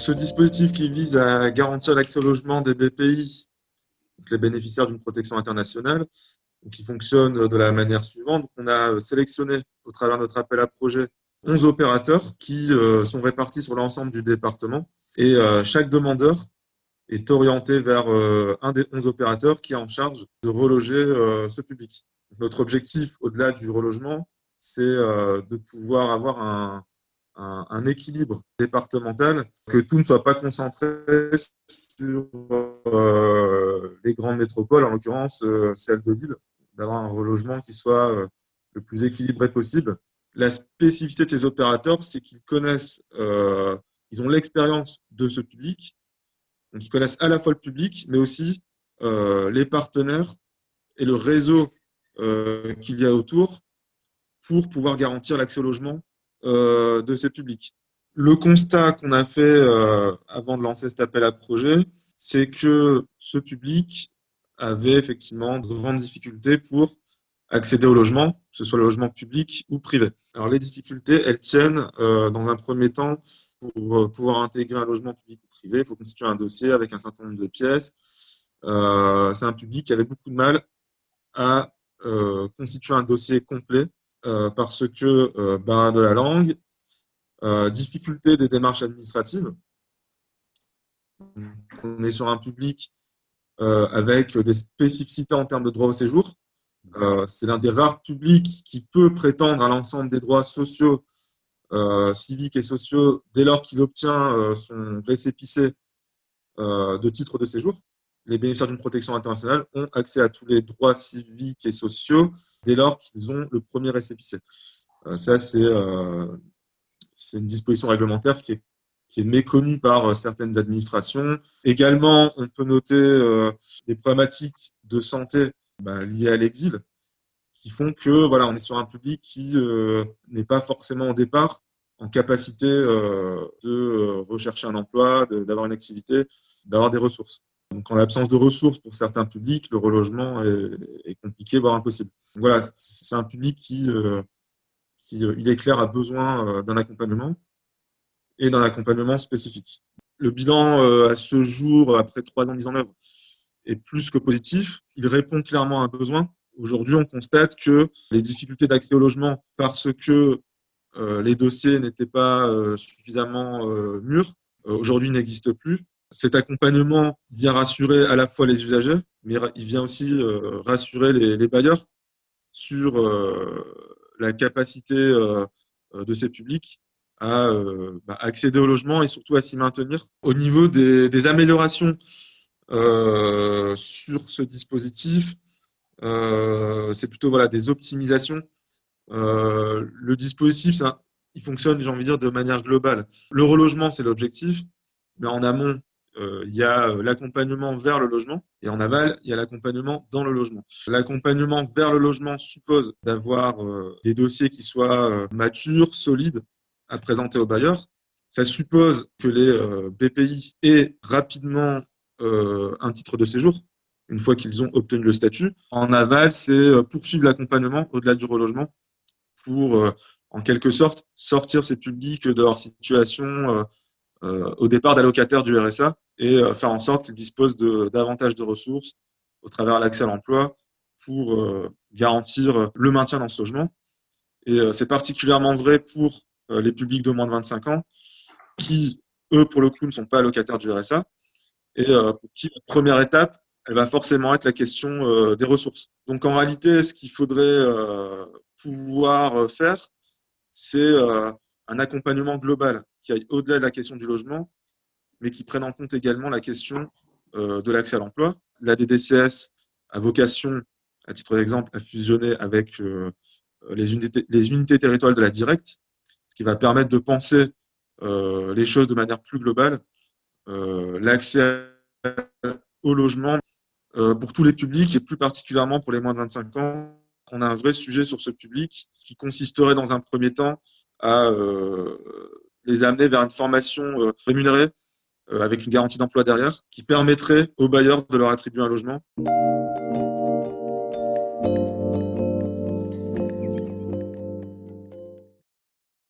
Ce dispositif qui vise à garantir l'accès au logement des BPI, donc les bénéficiaires d'une protection internationale, qui fonctionne de la manière suivante. Donc, on a sélectionné au travers de notre appel à projet 11 opérateurs qui sont répartis sur l'ensemble du département et chaque demandeur est orienté vers un des 11 opérateurs qui est en charge de reloger ce public. Donc, notre objectif, au-delà du relogement, c'est de pouvoir avoir un équilibre départemental, que tout ne soit pas concentré sur les grandes métropoles, en l'occurrence celle de Lille, d'avoir un relogement qui soit le plus équilibré possible. La spécificité de ces opérateurs, c'est qu'ils connaissent, ils ont l'expérience de ce public, donc ils connaissent à la fois le public, mais aussi les partenaires et le réseau qu'il y a autour pour pouvoir garantir l'accès au logement de ces publics. Le constat qu'on a fait avant de lancer cet appel à projet, c'est que ce public avait effectivement de grandes difficultés pour accéder au logement, que ce soit le logement public ou privé. Alors les difficultés, elles tiennent dans un premier temps pour pouvoir intégrer un logement public ou privé, il faut constituer un dossier avec un certain nombre de pièces. C'est un public qui avait beaucoup de mal à constituer un dossier complet parce que barrière de la langue, difficulté des démarches administratives. On est sur un public avec des spécificités en termes de droit au séjour. C'est l'un des rares publics qui peut prétendre à l'ensemble des droits sociaux, civiques et sociaux dès lors qu'il obtient son récépissé de titre de séjour. Les bénéficiaires d'une protection internationale ont accès à tous les droits civiques et sociaux dès lors qu'ils ont le premier récépissé. Ça, c'est une disposition réglementaire qui est méconnue par certaines administrations. Également, on peut noter des problématiques de santé liées à l'exil qui font que voilà, on est sur un public qui n'est pas forcément au départ en capacité de rechercher un emploi, d'avoir une activité, d'avoir des ressources. Donc, en l'absence de ressources pour certains publics, le relogement est compliqué, voire impossible. Donc, voilà, c'est un public qui il est clair, a besoin d'un accompagnement et d'un accompagnement spécifique. Le bilan à ce jour, après 3 ans de mise en œuvre, est plus que positif. Il répond clairement à un besoin. Aujourd'hui, on constate que les difficultés d'accès au logement, parce que les dossiers n'étaient pas suffisamment mûrs, aujourd'hui n'existent plus. Cet accompagnement vient rassurer à la fois les usagers, mais il vient aussi rassurer les bailleurs sur la capacité de ces publics à accéder au logement et surtout à s'y maintenir. Au niveau des améliorations sur ce dispositif, c'est plutôt voilà, des optimisations. Le dispositif, il fonctionne, j'ai envie de dire, de manière globale. Le relogement, c'est l'objectif, mais en amont, il y a l'accompagnement vers le logement et en aval, il y a l'accompagnement dans le logement. L'accompagnement vers le logement suppose d'avoir des dossiers qui soient matures, solides, à présenter aux bailleurs. Ça suppose que les BPI aient rapidement un titre de séjour une fois qu'ils ont obtenu le statut. En aval, c'est poursuivre l'accompagnement au-delà du relogement pour, en quelque sorte, sortir ces publics de leur situation au départ d'allocataires du RSA et faire en sorte qu'ils disposent davantage de ressources au travers de l'accès à l'emploi pour garantir le maintien dans ce logement. Et c'est particulièrement vrai pour les publics de moins de 25 ans qui, eux, pour le coup, ne sont pas allocataires du RSA et pour qui la première étape, elle va forcément être la question des ressources. Donc en réalité, ce qu'il faudrait pouvoir faire, c'est un accompagnement global qui aille au-delà de la question du logement, mais qui prenne en compte également la question de l'accès à l'emploi. La DDCS a vocation, à titre d'exemple, à fusionner avec les unités territoriales de la Directe, ce qui va permettre de penser les choses de manière plus globale. L'accès au logement pour tous les publics et plus particulièrement pour les moins de 25 ans. On a un vrai sujet sur ce public qui consisterait dans un premier temps à les amener vers une formation rémunérée avec une garantie d'emploi derrière qui permettrait aux bailleurs de leur attribuer un logement.